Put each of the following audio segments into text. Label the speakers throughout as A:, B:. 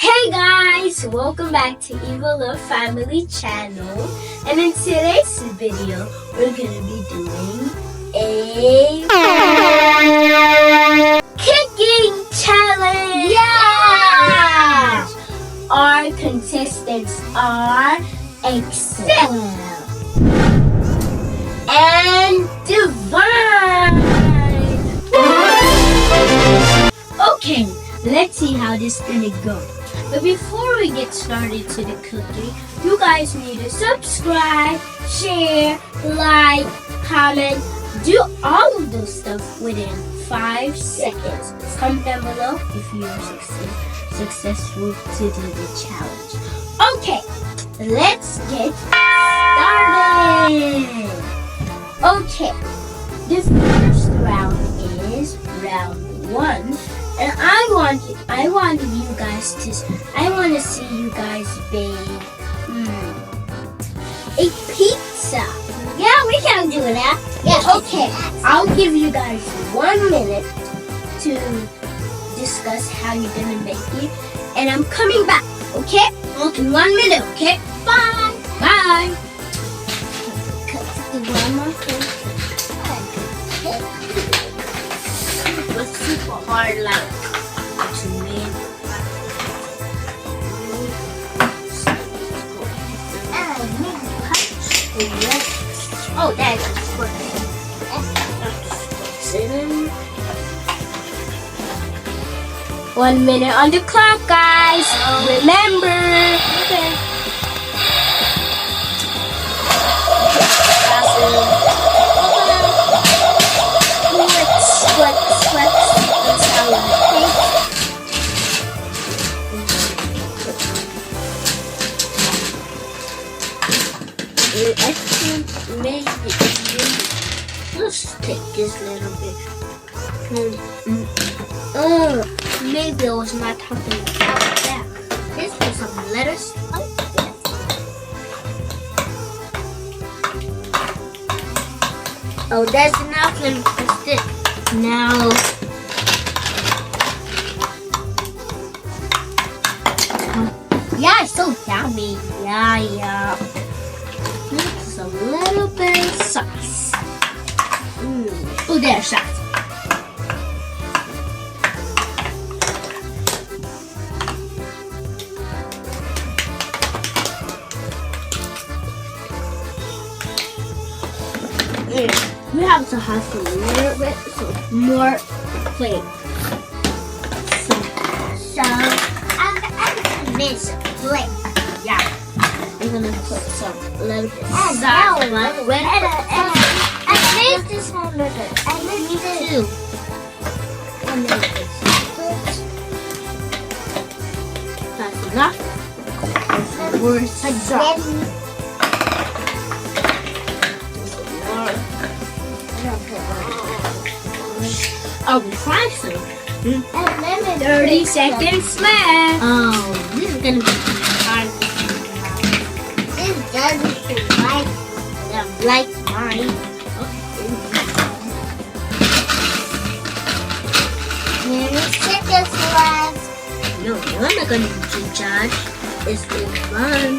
A: Hey guys, welcome back to Evil Love Family channel, and in today's video we're gonna be doing a cooking challenge. Yeah! Our contestants are Excel and Divine. Okay, let's see how this is gonna go. But before we get started to the cooking, you guys need to subscribe, share, like, comment, do all of those stuff within 5 seconds. Comment down below if you're successful to do the challenge. Okay, let's get started. Okay, the first round is round 1. And I want to see you guys bake a pizza. Yeah, we can do that. Yeah. Okay, I'll give you guys 1 minute to discuss how you're gonna make it, and I'm coming back. Okay? In 1 minute. Okay? Bye. Bye. It was super hard, like to make. Oh, that's perfect. 1 minute on the clock, guys. Remember. Okay. That's how we take. I think maybe let's take this little bit. Oh, maybe I was not talking about that. Let's put some lettuce like this. Oh, that's enough. Let me twist it. Now, yeah, it's so yummy. Yeah. Just a little bit of sauce. Oh, there's sauce. We have to have a little bit more plate. So I'm gonna miss a plate. Yeah. I'm gonna put some little bit of salt. I made this hamburger. I made two. That's enough. We're salt. I'll be fine soon. 30 seconds left. Oh, this is gonna be hard. This doesn't like mine. Okay. 30 seconds left. No, you're not gonna be judge. It's the fun.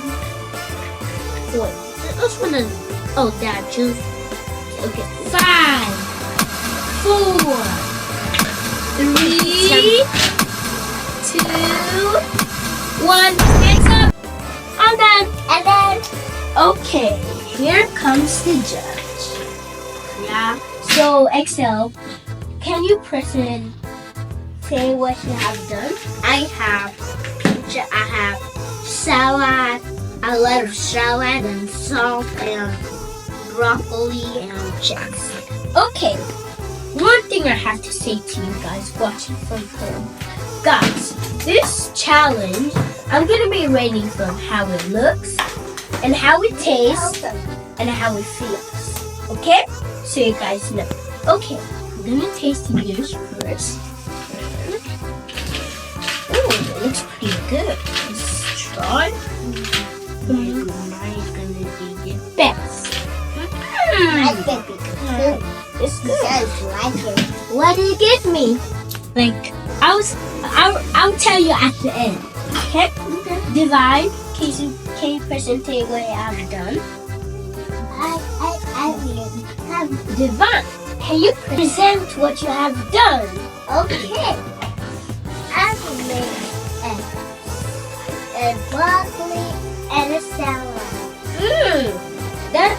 A: Wait, this one is. Oh, that juice. Okay, 5, 4, 3, 2, 1. Hands up. I'm done. And then, okay, here comes the judge. Yeah. So, Excel, can you present say what you have done? I have pizza. I have salad, a lot of salad and salt and broccoli and chips. Okay. One thing I have to say to you guys watching from home. Guys, this challenge, I'm going to be rating from how it looks and how it tastes and how it feels. Okay? So you guys know. Okay, I'm going to taste yours first. Oh, it looks pretty good. Let's try. Mine's going to be the best. Mine's going to be good. It's good. What did it give me? Like, I'll tell you at the end. Okay. Divide. Can you present what I have done?
B: I will
A: Divide. Can you present what you have done?
B: Okay. I will make a broccoli and a salad.
A: That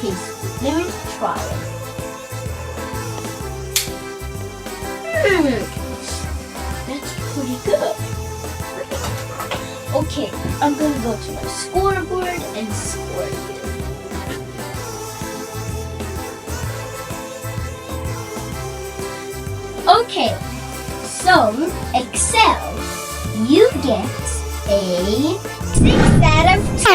A: tastes. Let me try it. That's pretty good. Okay, I'm gonna go to my scoreboard and score you. Okay, so Excel, you get a 6 out of 10.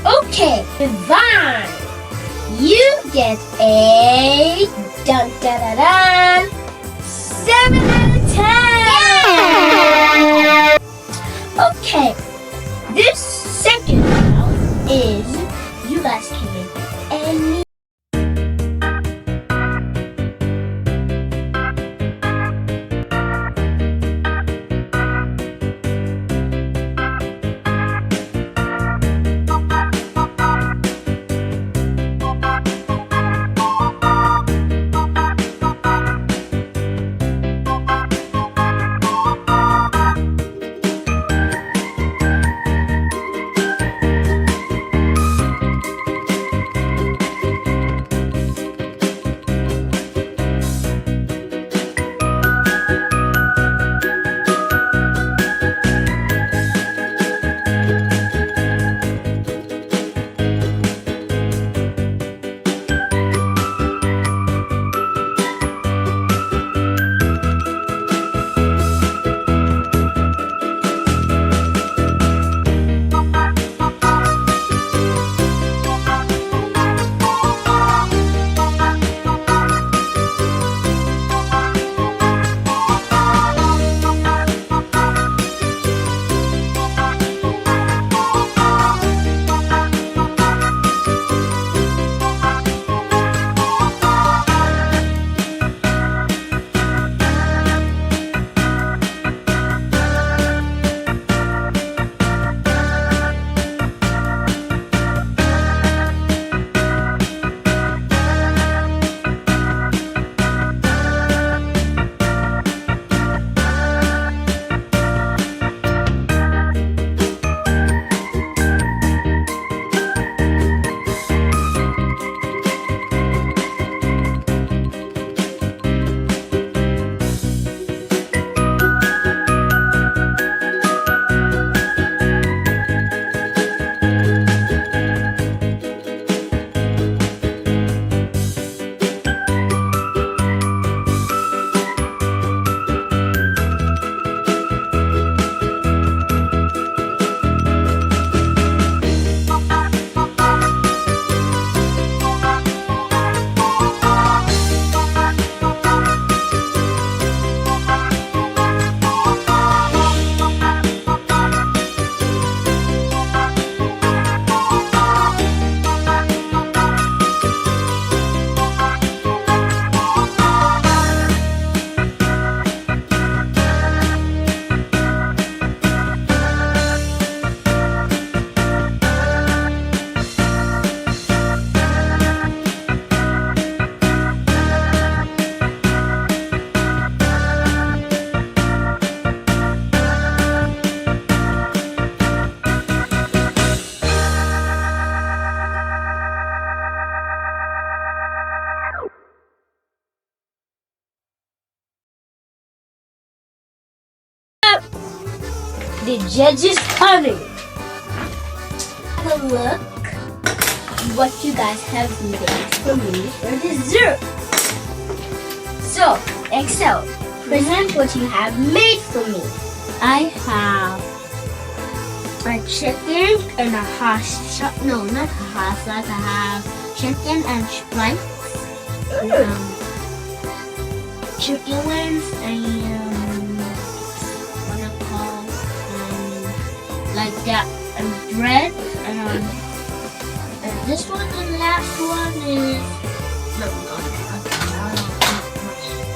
A: Okay, Divine, you get a 7 out of 10. Okay, this second round is you guys can make any. The judge is coming. Have a look what you guys have made for me for dessert. So, Excel, present what you have made for me. I have a chicken and a hash. No, not hash. I have chicken and shrimp. Chicken wings and like that, and bread, and this one, and the last one is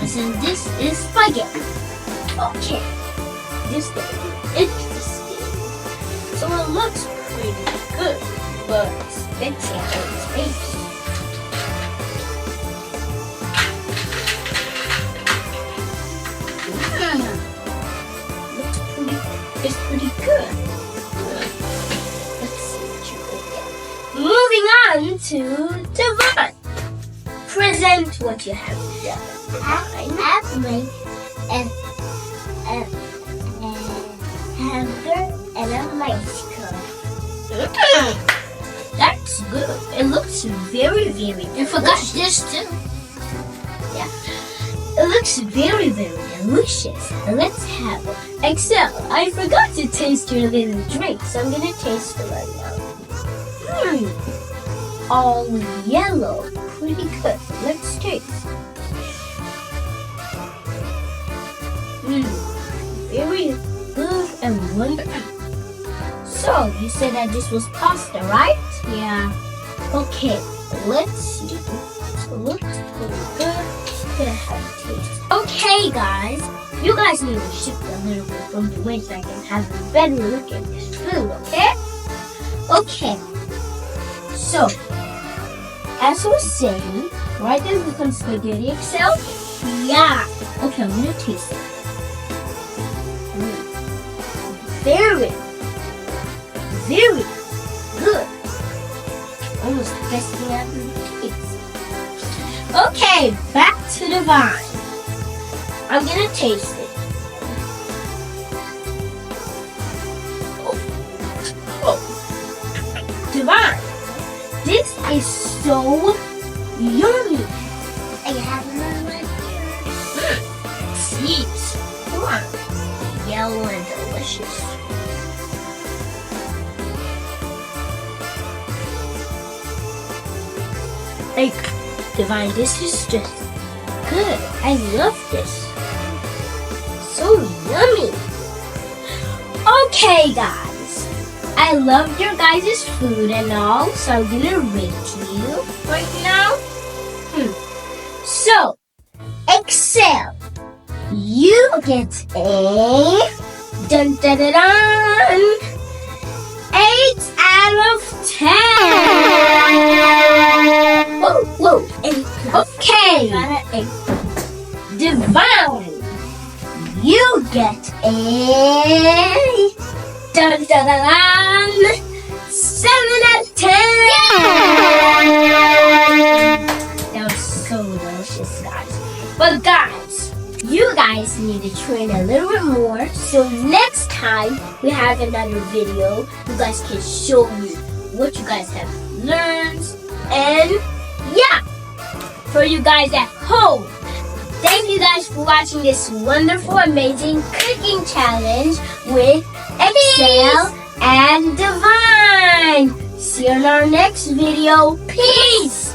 A: and then this is spaghetti. Okay, this is gonna be interesting. So it looks pretty good, but let's see how it tastes. It's pretty good. Let's see what you can get. Moving on to Divine. Present what you have done.
B: I've made a hamburger and a bicycle.
A: That's good. It looks very, very. I forgot this too. Yeah. It looks very, very delicious. Let's have it. Except I forgot to taste your little drink, so I'm gonna taste it right now. All yellow. Pretty good. Let's taste. Very good and wonderful. So, you said that this was pasta, right? Yeah. Okay, let's see. It looks pretty good. Gonna have a taste. Okay, guys. You guys need to shift a little bit from the way so I can have a better look at this food, okay? Okay. So, as I was saying, right there becomes spaghetti itself. Yeah. Okay, I'm gonna taste it. Very, very good. Almost the best thing I've ever tasted. Okay, back to the vine. I'm gonna taste it. Divine. This is so yummy.
B: I have another one here.
A: Seeds. Wow. Yellow and delicious. Like, Divine, this is just good. I love this. So yummy. Okay, guys. I love your guys' food and all, so I'm gonna rate you right now. So, Excel, you get a dun dun dun dun 8 out of 10. Whoa. Okay. Divine, you get a dun dun dun dun 7 out of 10. That was so delicious, guys. But guys, you guys need to train a little bit more, so next time we have another video, you guys can show me what you guys have learned. And yeah, for you guys at home, thank you guys for watching this wonderful, amazing cooking challenge with Excel and Divine. See you in our next video. Peace!